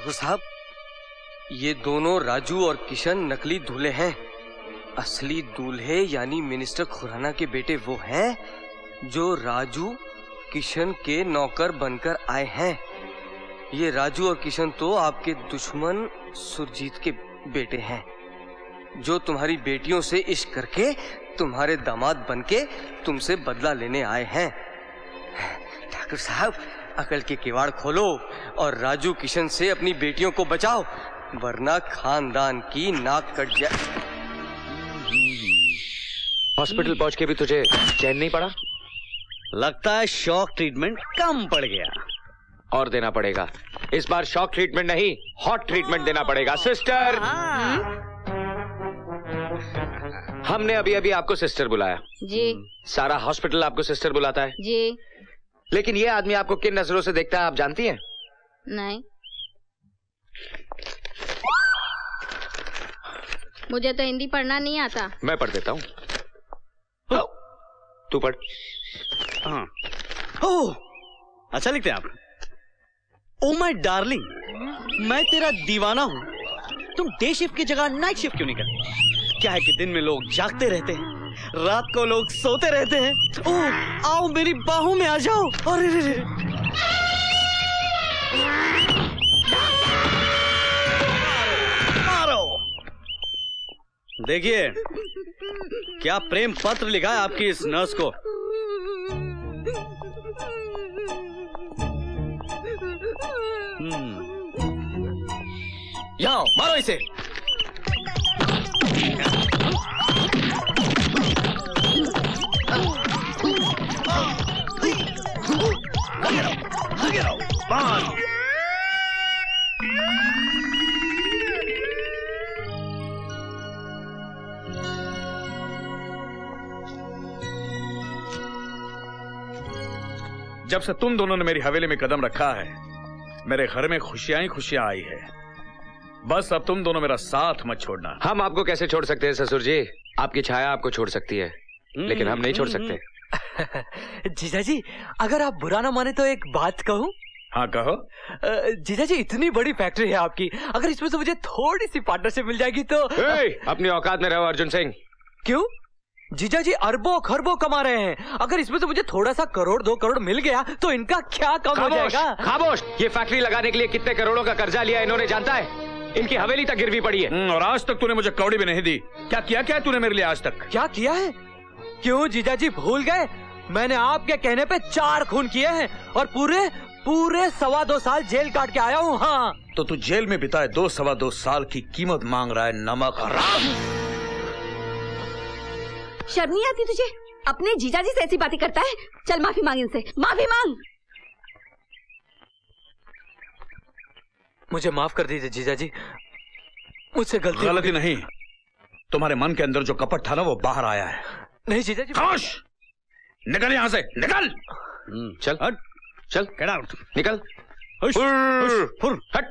ठाकुर साहब, ये दोनों राजू और किशन नकली दूल्हे हैं। असली दूल्हे यानी मिनिस्टर खुराना के बेटे वो हैं जो राजू किशन के नौकर बनकर आए हैं। ये राजू और किशन तो आपके दुश्मन सुरजीत के बेटे हैं, जो तुम्हारी बेटियों से इश्क करके तुम्हारे दामाद बनके तुमसे बदला लेने आए हैं। ठाकुर साहब, अकल के किवाड़ खोलो और राजू किशन से अपनी बेटियों को बचाओ, वरना खानदान की नाक कट जाए। हॉस्पिटल पहुंच के भी तुझे चैन नहीं पड़ा? लगता है शॉक ट्रीटमेंट कम पड़ गया। और देना पड़ेगा। इस बार शॉक ट्रीटमेंट नहीं, हॉट ट्रीटमेंट देना पड़ेगा। सिस्टर, हमने अभी अभी आपको सिस्टर बुलाया जी। सारा हॉस्पिटल आपको सिस्टर बुलाता है जी। लेकिन ये आदमी आपको किन नजरों से देखता है आप जानती हैं? नहीं, मुझे तो हिंदी पढ़ना नहीं आता। मैं पढ़ देता हूँ, तू पढ़। हाँ। ओह, अच्छा लिखते हैं आप। ओ माय डार्लिंग, मैं तेरा दीवाना हूँ। तुम डे शिफ्ट की जगह नाइट शिफ्ट क्यों नहीं करते? क्या है कि दिन में लोग जागते रहते हैं, रात को लोग सोते रहते हैं। ओह, आओ मेरी बाहों में आ जाओ। अरे रे रे। मारो। देखिए क्या प्रेम पत्र लिखा है आपकी इस नर्स को। यहाँ मारो इसे। जब से तुम दोनों ने मेरी हवेली में कदम रखा है, मेरे घर में खुशियां ही खुशियां आई है। बस अब तुम दोनों मेरा साथ मत छोड़ना। हम आपको कैसे छोड़ सकते हैं ससुर जी? आपकी छाया आपको छोड़ सकती है, लेकिन हम नहीं छोड़ सकते। जीजा जी, अगर आप बुरा ना माने तो एक बात कहूं? हाँ कहो। जीजा जी, इतनी बड़ी फैक्ट्री है आपकी, अगर इसमें से मुझे थोड़ी सी पार्टनरशिप मिल जाएगी तो। अपनी औकात में रहो अर्जुन सिंह। क्यों? जीजा जी अरबों खरबों कमा रहे हैं, अगर इसमें से मुझे थोड़ा सा करोड़ 2 करोड़ मिल गया तो इनका क्या कम हो जाएगा? खामोश। ये फैक्ट्री लगाने के लिए कितने करोड़ों का कर्जा लिया इन्होंने जानता है? इनकी हवेली तक गिरवी पड़ी है। और आज तक तूने मुझे कौड़ी भी नहीं दी। क्या किया क्या तूने मेरे लिए आज तक? क्या किया है? क्यों जीजा जी भूल गए? मैंने आपके कहने पे 4 खून किए हैं और पूरे 2.25 साल जेल काट के आया हूँ। हाँ, तो तू जेल में बिताए 2-2.25 साल की कीमत मांग रहा है, नमक हराम। शर्म नहीं आती तुझे? अपने जीजाजी से ऐसी बातें करता है? चल माफी मांग इनसे, माफी मांग। मुझे माफ कर दीजिए जीजा जी, मुझसे गलती नहीं, तुम्हारे मन के अंदर जो कपट था ना वो बाहर आया है। नहीं जीजा जी। खामोश, निकल यहाँ से, निकल। चल हट, चल गेट आउट, निकल। हट।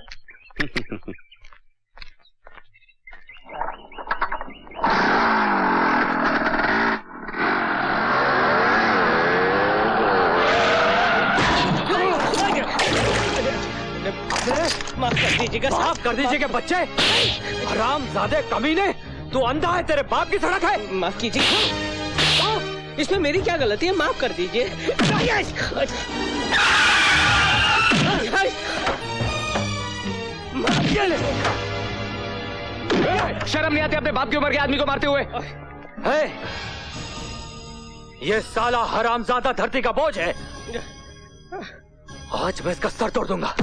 माफ कर दीजिएगा साहब, माफ कर दीजिएगा बच्चे। हरामजादे कमीने, तू अंधा है, तेरे बाप की सड़क है। माफ कीजिए, इसमें मेरी क्या गलती है? माफ कर दीजिए। शर्म नहीं आती अपने बाप की उम्र के आदमी को मारते हुए? ये साला हरामजादा धरती का बोझ है, आज मैं इसका सर तोड़ दूंगा।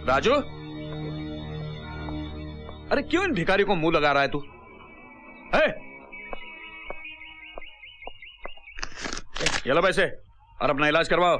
राजू, अरे क्यों इन भिखारी को मुंह लगा रहा है तू? ये लो पैसे और अपना इलाज करवाओ।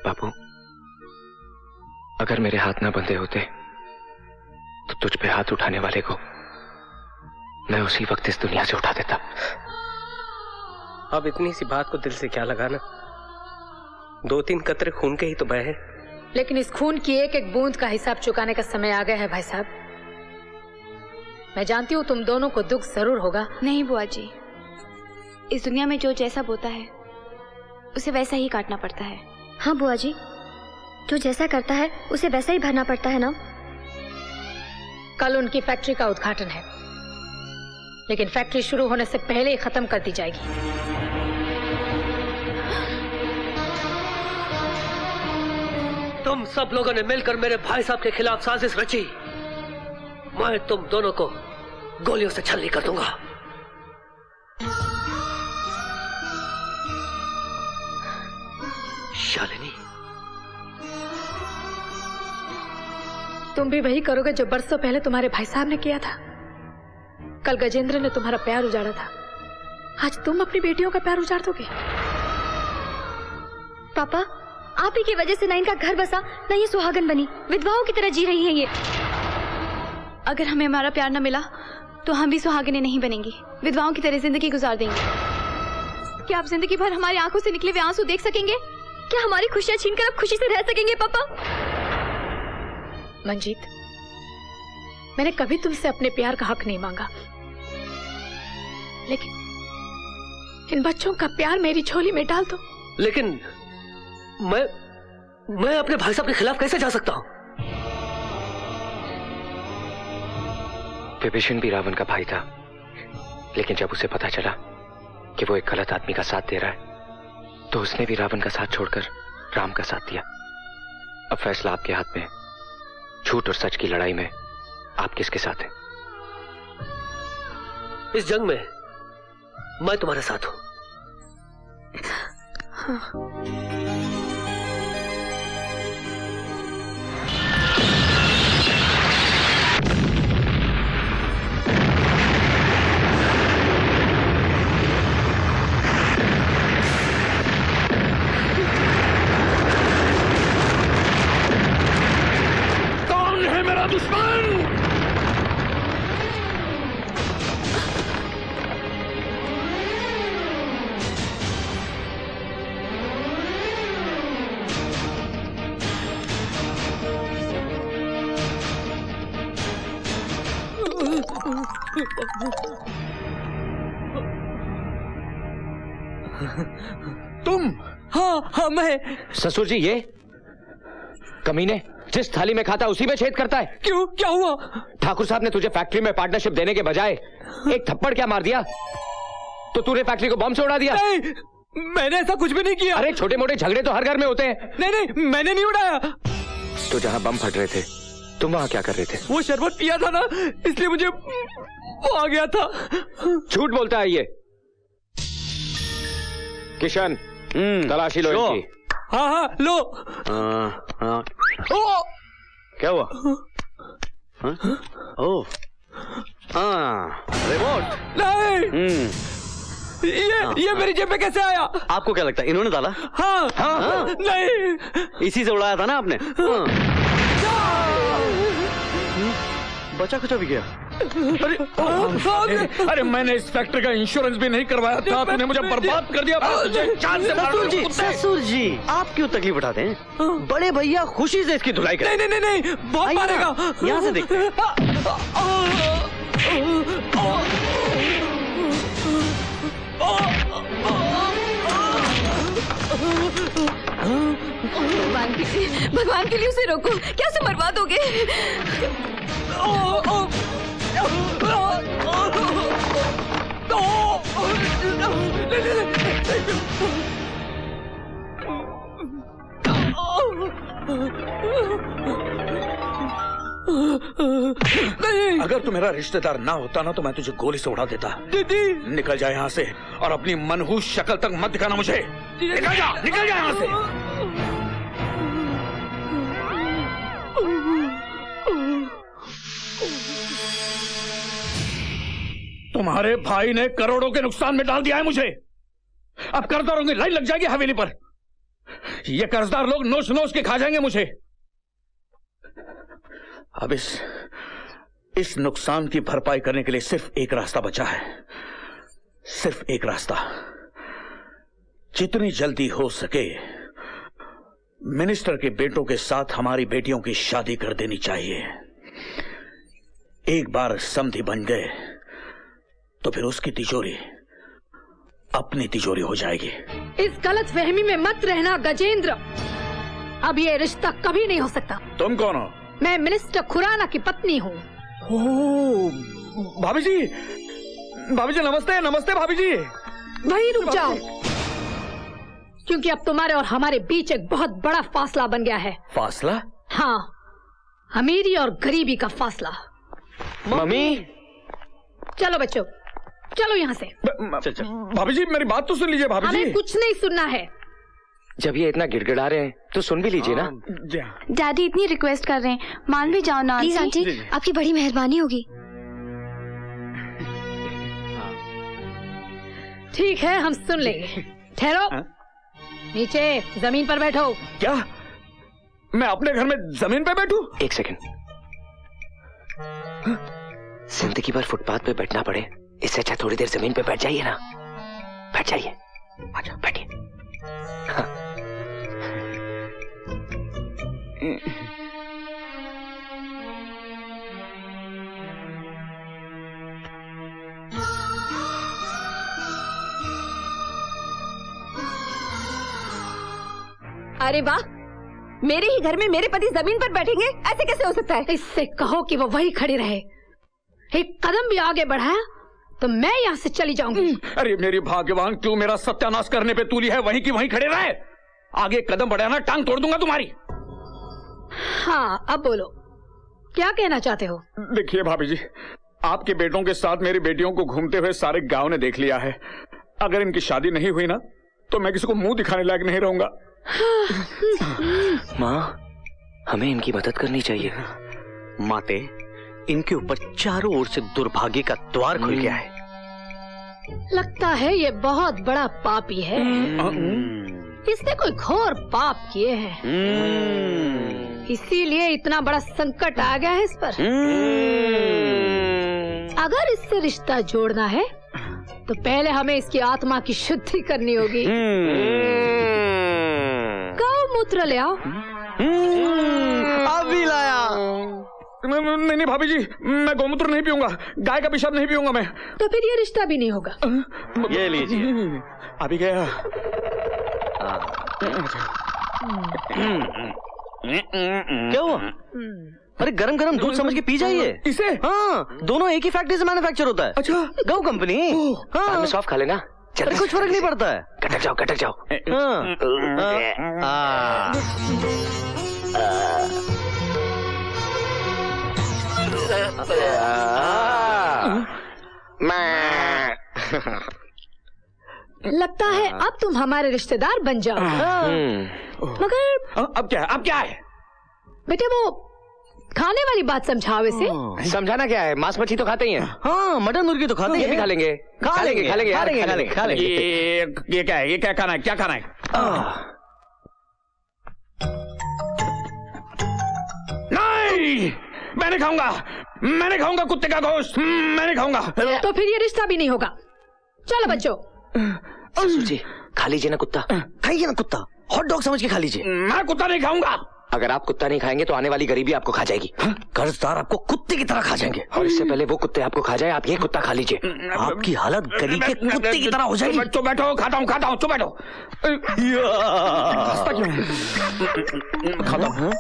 बाबू, अगर मेरे हाथ ना बंधे होते तो तुझ पे हाथ उठाने वाले को मैं उसी वक्त इस दुनिया से उठा देता। अब इतनी सी बात को दिल से क्या लगाना, 2-3 कतरे खून के ही तो बहे हैं। लेकिन इस खून की एक एक बूंद का हिसाब चुकाने का समय आ गया है भाई साहब। मैं जानती हूँ तुम दोनों को दुख जरूर होगा। नहीं बुआ जी, इस दुनिया में जो जैसा बोता है उसे वैसा ही काटना पड़ता है। हाँ बुआ जी, जो जैसा करता है उसे वैसा ही भरना पड़ता है ना। कल उनकी फैक्ट्री का उद्घाटन है, लेकिन फैक्ट्री शुरू होने से पहले ही खत्म कर दी जाएगी। तुम सब लोगों ने मिलकर मेरे भाई साहब के खिलाफ साजिश रची। मैं तुम दोनों को गोलियों से छलनी कर दूंगा। शालिनी, तुम भी वही करोगे जो बरसों पहले तुम्हारे भाई साहब ने किया था। कल गजेंद्र ने तुम्हारा प्यार उजाड़ा था, आज तुम अपनी बेटियों का प्यार उजाड़ दोगे। पापा, आप ही की वजह से ना इनका घर बसा, ना ये सुहागन बनी, विधवाओं की तरह जी रही हैं ये। अगर हमें हमारा प्यार न मिला तो हम भी सुहागनें नहीं बनेंगी, विधवाओं की तरह जिंदगी गुजार देंगे। क्या आप जिंदगी भर हमारी आंखों से निकले हुए आंसू देख सकेंगे? क्या हमारी खुशियां छीनकर आप खुशी से रह सकेंगे पापा? मंजीत, मैंने कभी तुमसे अपने प्यार का हक नहीं मांगा, लेकिन इन बच्चों का प्यार मेरी झोली में डाल दो। लेकिन मैं अपने भाई साहब के खिलाफ कैसे जा सकता हूं? विभीषण भी रावण का भाई था, लेकिन जब उसे पता चला कि वो एक गलत आदमी का साथ दे रहा है तो उसने भी रावण का साथ छोड़कर राम का साथ दिया। अब फैसला आपके हाथ में है। झूठ और सच की लड़ाई में आप किसके साथ हैं? इस जंग में मैं तुम्हारे साथ हूं। कौन है मेरा दुश्मन? तुम? हाँ मैं। ससुर जी, ये कमीने जिस थाली में खाता उसी में छेद करता है। क्यों, क्या हुआ? ठाकुर साहब ने तुझे फैक्ट्री में पार्टनरशिप देने के बजाय एक थप्पड़ क्या मार दिया, तो तूने फैक्ट्री को बम से उड़ा दिया। नहीं, मैंने ऐसा कुछ भी नहीं किया। अरे छोटे मोटे झगड़े तो हर घर में होते हैं। नहीं, मैंने नहीं उड़ाया। तो जहां बम फट रहे थे तुम वहां क्या कर रहे थे? वो शरबत पिया था ना, इसलिए मुझे वो आ गया था। झूठ बोलता है ये। किशन, तलाशी लो इनकी। हाँ लो। ओ! क्या हुआ? ओह, रिमोट। नहीं, ये मेरी जेब में कैसे आया? आपको क्या लगता है इन्होंने डाला? हाँ। नहीं, इसी से उड़ाया था ना आपने? बचा कुछ भी गया। अरे मैंने इस फैक्ट्री का इंश्योरेंस भी नहीं करवाया था, तूने मुझे बर्बाद कर दिया। जान से मार दूंगा। ससुर जी, आप क्यों तकलीफ उठाते हैं? बड़े भैया खुशी से इसकी धुलाई करें। नहीं, बहुत मारेगा। यहाँ से देखते हैं। भगवान के लिए उसे रोको, क्या उसे मरवा दोगे? अगर तू मेरा रिश्तेदार ना होता ना तो मैं तुझे गोली से उड़ा देता। दीदी निकल जा यहाँ से और अपनी मनहूस शक्ल तक मत दिखाना मुझे। निकल जा यहाँ से। तुम्हारे भाई ने करोड़ों के नुकसान में डाल दिया है मुझे। अब कर्जदारों की लाइन लग जाएगी हवेली पर। ये कर्जदार लोग नोच नोच के खा जाएंगे मुझे। अब इस नुकसान की भरपाई करने के लिए सिर्फ एक रास्ता बचा है, सिर्फ एक रास्ता। जितनी जल्दी हो सके मिनिस्टर के बेटों के साथ हमारी बेटियों की शादी कर देनी चाहिए। एक बार समधी बन गए तो फिर उसकी तिजोरी अपनी तिजोरी हो जाएगी। इस गलत फहमी में मत रहना गजेंद्र। अब ये रिश्ता कभी नहीं हो सकता। तुम कौन हो? मैं मिनिस्टर खुराना की पत्नी हूँ। भाभी जी नमस्ते। नमस्ते भाभी जी। वहीं रुक जाओ, क्योंकि अब तुम्हारे और हमारे बीच एक बहुत बड़ा फासला बन गया है। फासला? हाँ, अमीरी और गरीबी का फासला। मम्मी चलो बच्चों, चलो यहाँ से। भाभी जी मेरी बात तो सुन लीजिए। भाभी जी हमें कुछ नहीं सुनना है। जब ये इतना गिड़गिड़ा रहे हैं तो सुन भी लीजिए ना। डैडी इतनी रिक्वेस्ट कर रहे हैं, मान भी जाओ ना। प्लीज आंटी, आपकी बड़ी मेहरबानी होगी। ठीक है, हम सुन लेंगे। ठहरो, नीचे जमीन पर बैठो। क्या मैं अपने घर में जमीन पे बैठूं? एक सेकंड। जिंदगी भर फुटपाथ पे बैठना पड़े, इससे अच्छा थोड़ी देर जमीन पे बैठ जाइए ना। बैठ जाइए, अच्छा बैठिए। हाँ। अरे वाह, मेरे ही घर में मेरे पति जमीन पर बैठेंगे, ऐसे कैसे हो सकता है? इससे कहो कि वो वही खड़ी रहे। एक कदम भी आगे बढ़ाया तो मैं यहाँ से चली जाऊंगी। अरे मेरी भाग्यवान, क्यों मेरा सत्यानाश करने पे तूली है? वहीं की वहीं खड़े रहे। आगे कदम बढ़ाना टांग तोड़ दूंगा तुम्हारी। हाँ, अब बोलो, क्या कहना चाहते हो? देखिए भाभी जी, आपके बेटों के साथ मेरी बेटियों को घूमते हुए सारे गांव ने देख लिया है। अगर इनकी शादी नहीं हुई ना तो मैं किसी को मुंह दिखाने लायक नहीं रहूंगा। माँ, हमें इनकी मदद करनी चाहिए। माते, इनके ऊपर चारों ओर से दुर्भाग्य का द्वार खुल गया है। लगता है ये बहुत बड़ा पापी है। इसने कोई घोर पाप किए हैं, इसीलिए इतना बड़ा संकट आ गया है इस पर। अगर इससे रिश्ता जोड़ना है तो पहले हमें इसकी आत्मा की शुद्धि करनी होगी। गौमूत्र ले आओ। अभी लाया। नहीं भाभी जी, मैं गौमूत्र नहीं पीऊंगा, गाय का पेशाब नहीं पीऊंगा मैं। तो फिर ये रिश्ता भी नहीं होगा। ये लीजिए। अभी गया। क्या हुआ? अरे गरम गरम दूध समझ के पी जाइए इसे। हाँ, दोनों एक ही फैक्ट्री से मैन्युफैक्चर होता है। अच्छा, गौ कंपनी। बाद में सॉफ्ट खा लेना। अरे कुछ फर्क नहीं पड़ता है। कटक जाओ, कटक जाओ। लगता है अब तुम हमारे रिश्तेदार बन जाओ। मगर अब क्या है? अब क्या है? बेटे, वो खाने वाली बात समझाओ इसे। समझाना क्या है? मांस मछली तो खाते ही हैं। हाँ, मटन मुर्गी तो खाते ये भी हैं। खा लेंगे, खा लेंगे, खा लेंगे, खा लेंगे। ये क्या है? ये क्या खाना है? क्या खाना है? नहीं, मैं नहीं खाऊंगा। मैं नहीं खाऊंगा कुत्ते का गोश्त। मैं नहीं खाऊंगा। तो फिर ये रिश्ता भी नहीं होगा। चलो बच्चों। ससुर जी, खा लीजिए ना कुत्ता। खाइए ना कुत्ता, हॉट डॉग समझ के खा लीजिए। मैं कुत्ता नहीं खाऊंगा। अगर आप कुत्ता नहीं खाएंगे तो आने वाली गरीबी आपको खा जाएगी। कर्जदार आपको कुत्ते की तरह खा जाएंगे। और इससे पहले वो कुत्ते आपको खा जाए, आप ये कुत्ता खा लीजिए। आपकी हालत गली के कुत्ते की तरह हो जाएगी। चुप बैठो, खाता हूँ, चुप बैठो। हंसता क्यों है? खाता हूँ।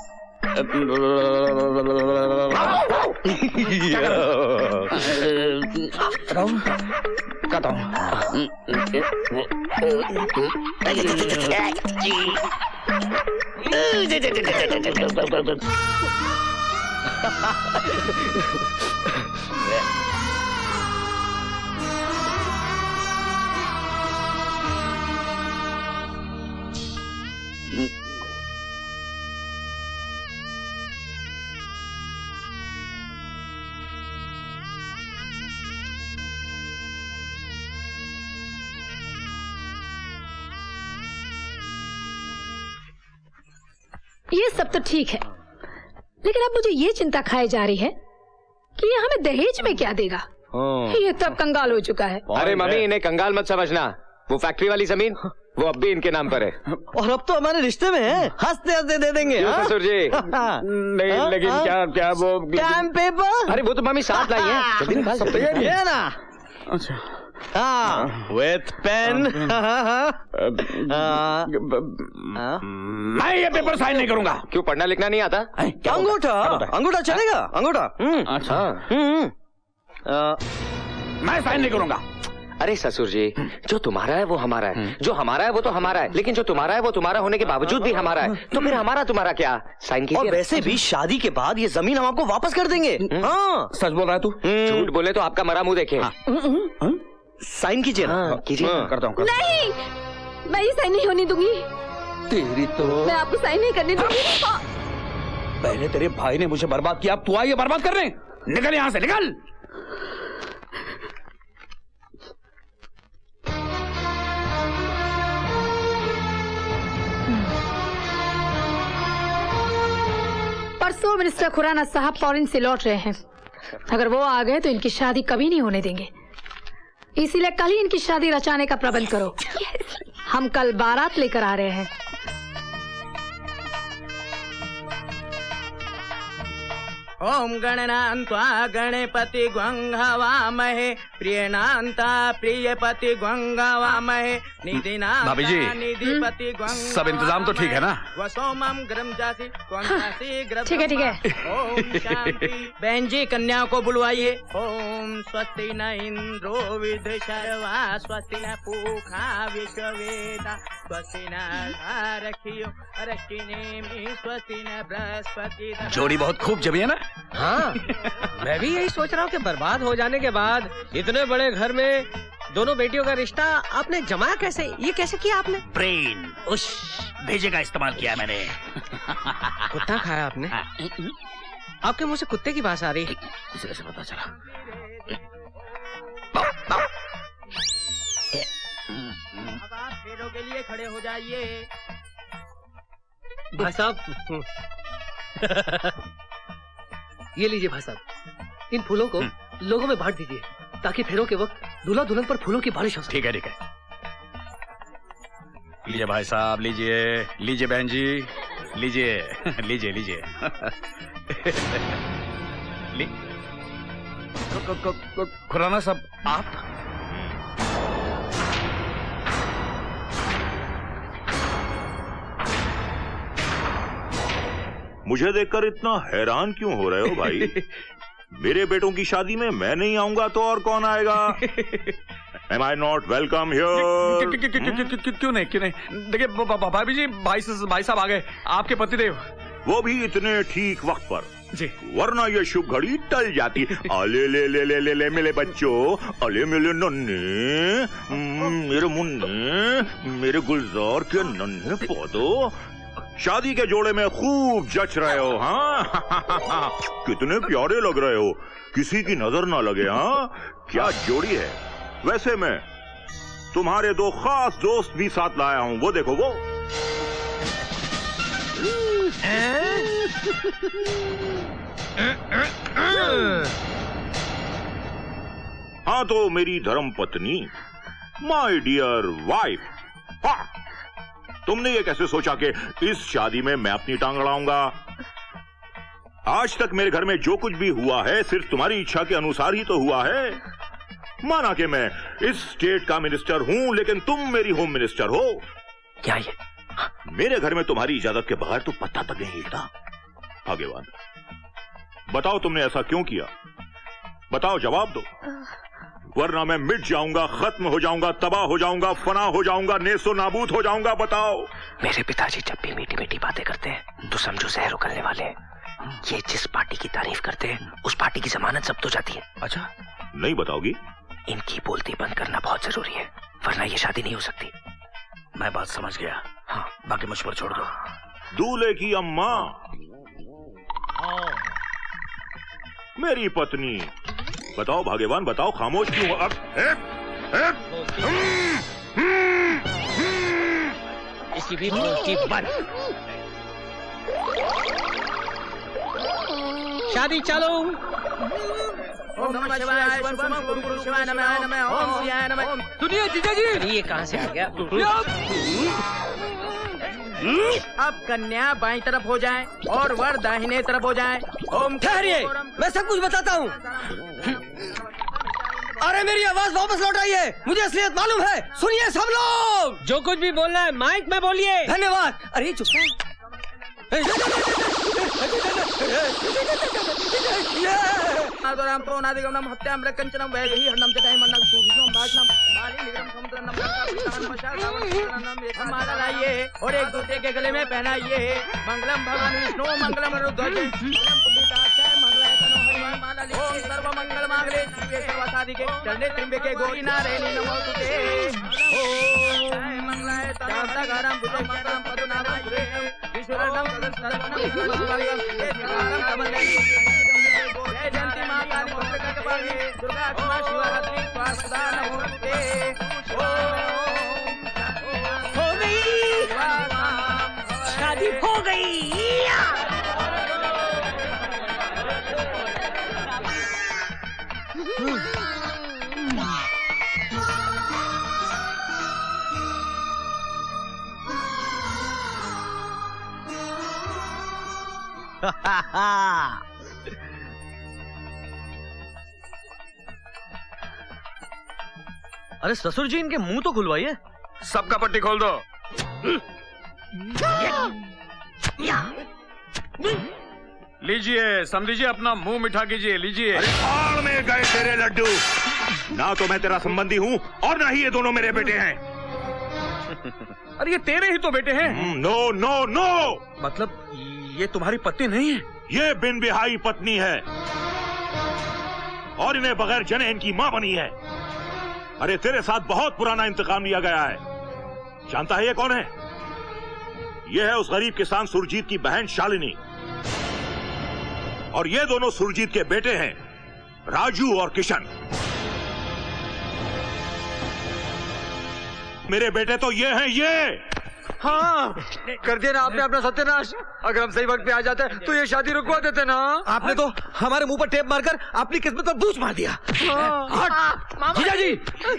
खाता हूँ। ये सब तो ठीक है, लेकिन अब मुझे ये चिंता खाई जा रही है कि ये हमें दहेज में क्या देगा। ये तो अब कंगाल हो चुका है। अरे मम्मी, इन्हें कंगाल मत समझना। वो फैक्ट्री वाली जमीन वो अब भी इनके नाम पर है। और अब तो हमारे रिश्ते में है, हंसते हंसते दे देंगे। ससुर जी नहीं, लेकिन क्या वो स्टैम्प पेपर। अरे वो तो मम्मी साथ लाई है, जल्दी निकाल सकते है ना। अच्छा हाँ, विथ पेन। मैं ये पेपर साइन नहीं करूंगा। क्यों, पढ़ना लिखना नहीं आता? अंगूठा, अंगूठा चलेगा, अंगूठा। अच्छा मैं साइन नहीं करूंगा। अरे ससुर जी, जो तुम्हारा है वो हमारा है, जो हमारा है वो तो हमारा है, लेकिन जो तुम्हारा है वो तुम्हारा होने के बावजूद भी हमारा है, तो फिर हमारा तुम्हारा क्या? साइन कीजिए। और वैसे भी शादी के बाद ये जमीन हम आपको वापस कर देंगे। हाँ, सच बोल रहा है तू? झूठ बोले तो आपका मरा मुंह देखे। साइन कीजिए ना। कीजिए। करता हूँ। नहीं, मैं ये साइन नहीं होने दूंगी। तेरी तो मैं आपको साइन नहीं करने दूंगी। पहले तेरे भाई ने मुझे बर्बाद किया, अब तू आई है बर्बाद करने। निकल यहाँ से, निकल। परसों मिनिस्टर खुराना साहब फॉरेन से लौट रहे हैं। अगर वो आ गए तो इनकी शादी कभी नहीं होने देंगे, इसीलिए कल ही इनकी शादी रचाने का प्रबंध करो। हम कल बारात लेकर आ रहे हैं। ओम गणनान्त्वा गणपति गंगावामहे प्रियनान्ता प्रियपति गंगावामहे निधिना भाभी जी, निधिपति सब इंतजाम तो ठीक है ना? वसोमम ग्रम जासी क्वंतासी ग्रम। ठीक है, ठीक है। ओम शांति। बहन जी, कन्या को बुलवाइए। ओम स्वस्ति न इंद्रो विद शर्वा स्वस्ति न पूखा विश्ववेदा स्वस्ति न रखियो रखिने स्वस्ति न बृहस्पति। जोड़ी बहुत खूब जमी है ना? हाँ, मैं भी यही सोच रहा हूँ कि बर्बाद हो जाने के बाद इतने बड़े घर में दोनों बेटियों का रिश्ता आपने जमाया कैसे? ये कैसे किया आपने? ब्रेन, उस भेजे का इस्तेमाल किया मैंने। कुत्ता खाया आपने? आपके मुंह से कुत्ते की बात आ रही है। इसे कैसे पता चला? अब आप फेरों के लिए खड़े हो जाइए। भाई साहब ये लीजिए भाई साहब, इन फूलों को लोगों में बांट दीजिए ताकि फेरों के वक्त दूल्हा दुल्हन पर फूलों की बारिश हो सके। ठीक है, ठीक है। लीजिए भाई साहब, लीजिए, लीजिए बहन जी, लीजिए लीजिए लीजिए। खुराना साहब, आप? मुझे देखकर इतना हैरान क्यों हो रहे हो भाई? मेरे बेटों की शादी में मैं नहीं आऊंगा तो और कौन आएगा? Am I not welcome here? क्यों नहीं, क्यों नहीं? देखिए भाभी जी, भाई साहब आ गए, आपके पतिदेव। वो भी इतने ठीक वक्त पर जी, वरना ये शुभ घड़ी टल जाती। अले ले ले ले ले ले मेरे बच्चों, अले मेरे नन्हे, मेरे मुन्ने, मेरे गुलजार के नन्हे पौधों, शादी के जोड़े में खूब जच रहे हो। हाँ कितने प्यारे लग रहे हो, किसी की नजर ना लगे। हाँ, क्या जोड़ी है। वैसे मैं तुम्हारे दो खास दोस्त भी साथ लाया हूँ, वो देखो वो। हाँ, तो मेरी धर्म पत्नी, माय डियर वाइफ। हाँ, तुमने ये कैसे सोचा कि इस शादी में मैं अपनी टांग अड़ाऊंगा? आज तक मेरे घर में जो कुछ भी हुआ है सिर्फ तुम्हारी इच्छा के अनुसार ही तो हुआ है। माना कि मैं इस स्टेट का मिनिस्टर हूं, लेकिन तुम मेरी होम मिनिस्टर हो। क्या ये? मेरे घर में तुम्हारी इजाजत के बगैर तो पत्ता तक नहीं हिलता। भाग्यवान, बताओ तुमने ऐसा क्यों किया? बताओ, जवाब दो, वरना मैं मिट जाऊंगा, खत्म हो जाऊंगा, तबाह हो जाऊंगा, फना हो जाऊंगा, नेस्तो नाबूद हो जाऊंगा। बताओ। मेरे पिताजी जब भी मीठी मीठी बातें करते हैं तो समझो जहर उगलने वाले हैं, ये जिस पार्टी की तारीफ करते हैं उस पार्टी की जमानत जब्त हो जाती है। अच्छा, नहीं बताओगी? इनकी बोलती बंद करना बहुत जरूरी है, वरना ये शादी नहीं हो सकती। मैं बात समझ गया। हाँ, बाकी मुझ पर छोड़ दो। दूल्हे की अम्मा, मेरी पत्नी, बताओ भाग्यवान, बताओ खामोश क्यों? अब इसकी भी बोलती बंद। शादी चालू। ओम नमः शिवाय, गुरु शिवाय नमः, ओम शिवाय नमः। सुनिए जीजा जी, ये कहाँ से आ गया? अब कन्या बाईं तरफ हो जाए और वर दाहिने तरफ हो जाए। ओम ठहरिए, मैं सब कुछ बताता हूँ। अरे मेरी आवाज वापस लौट आई है, मुझे असलियत मालूम है। सुनिए सब लोग, जो कुछ भी बोलना है माइक में बोलिए। धन्यवाद। अरे चुप राम प्रोनादिगमनम हत्याम रकंचनम वैदेही हन्नम जटाय मन्नम सूर्यम भाषणम बाली निगम समुद्रनम नमः माला लाइए और एक दूसरे के गले में पहनाइए। मंगलम भगवान विष्णु मंगलम रुद्रज मंगलम पुण्डिताक्षय मंगलाय तनो हनुमान माला लिखिए। ओम सर्व मंगल मांगल्ये शिवे सर्वसाधिके शरण्ये त्र्यंबके गौरी नारायणी नमोस्तुते। ओम मंगलाय तनो हनुमान भुजंगम पदनाभं सुरेशम विश्वरण्यम सदस्यनम मंगलम कमलम। जय जयंती मां काली भद्रकाली दुर्गा क्षमा शिवरात्रि स्वास्ता नमोस्तुते। हो गई, शादी हो गई। अरे ससुर जी, इनके मुंह तो खुलवाइए। सबका पट्टी खोल दो। लीजिए, समझिए, अपना मुंह मीठा कीजिए, लीजिए। अरे भाड़ में गए तेरे लड्डू। ना तो मैं तेरा संबंधी हूँ और ना ही ये दोनों मेरे बेटे हैं। अरे ये तेरे ही तो बेटे हैं। नो नो नो, मतलब ये तुम्हारी पत्नी नहीं है? ये बिन बिहाई पत्नी है और इन्हें बगैर जने इनकी माँ बनी है। अरे तेरे साथ बहुत पुराना इंतकाम लिया गया है। जानता है ये कौन है? ये है उस गरीब किसान सुरजीत की बहन शालिनी, और ये दोनों सुरजीत के बेटे हैं, राजू और किशन। मेरे बेटे तो ये हैं, ये। हाँ, कर दिया ना आपने अपना सत्यानाश। अगर हम सही वक्त पे आ जाते तो ये शादी रुकवा देते ना। आपने तो हमारे मुंह पर टेप मारकर अपनी किस्मत पर बूझ मार दिया। जीजा जी,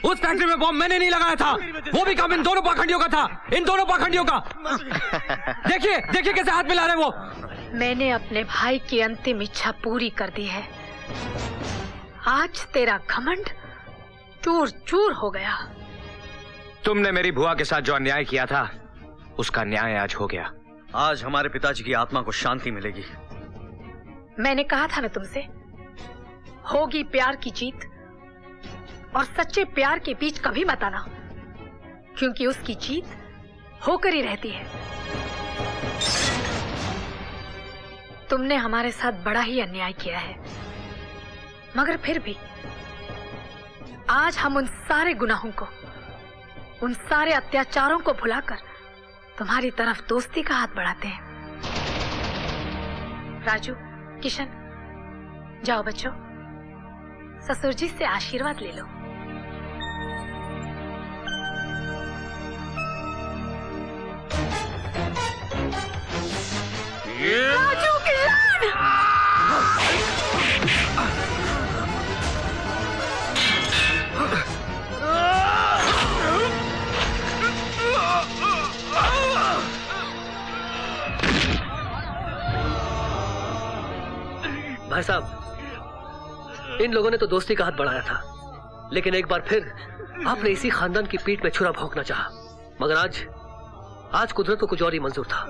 उस फैक्ट्री में बॉम्ब मैंने नहीं लगाया था, वो भी काम इन दोनों पाखंडियों का था, इन दोनों पाखंडियों का। देखिए देखिए कैसे हाथ मिला रहे हैं वो। मैंने अपने भाई की अंतिम इच्छा पूरी कर दी है। आज तेरा घमंड चूर चूर हो गया। तुमने मेरी बुआ के साथ जो अन्याय किया था उसका न्याय आज हो गया। आज हमारे पिताजी की आत्मा को शांति मिलेगी। मैंने कहा था ना तुमसे, होगी प्यार की जीत, और सच्चे प्यार के बीच कभी मत आना, क्योंकि उसकी जीत होकर ही रहती है। तुमने हमारे साथ बड़ा ही अन्याय किया है, मगर फिर भी आज हम उन सारे गुनाहों को, उन सारे अत्याचारों को भुलाकर तुम्हारी तरफ दोस्ती का हाथ बढ़ाते हैं। राजू, किशन, जाओ बच्चों, ससुर जी से आशीर्वाद ले लो। राजू, किशन! भाई साहब, इन लोगों ने तो दोस्ती का हाथ बढ़ाया था, लेकिन एक बार फिर आपने इसी खानदान की पीठ में छुरा भोंकना चाहा। मगर आज कुदरत को कुछ और ही मंजूर था।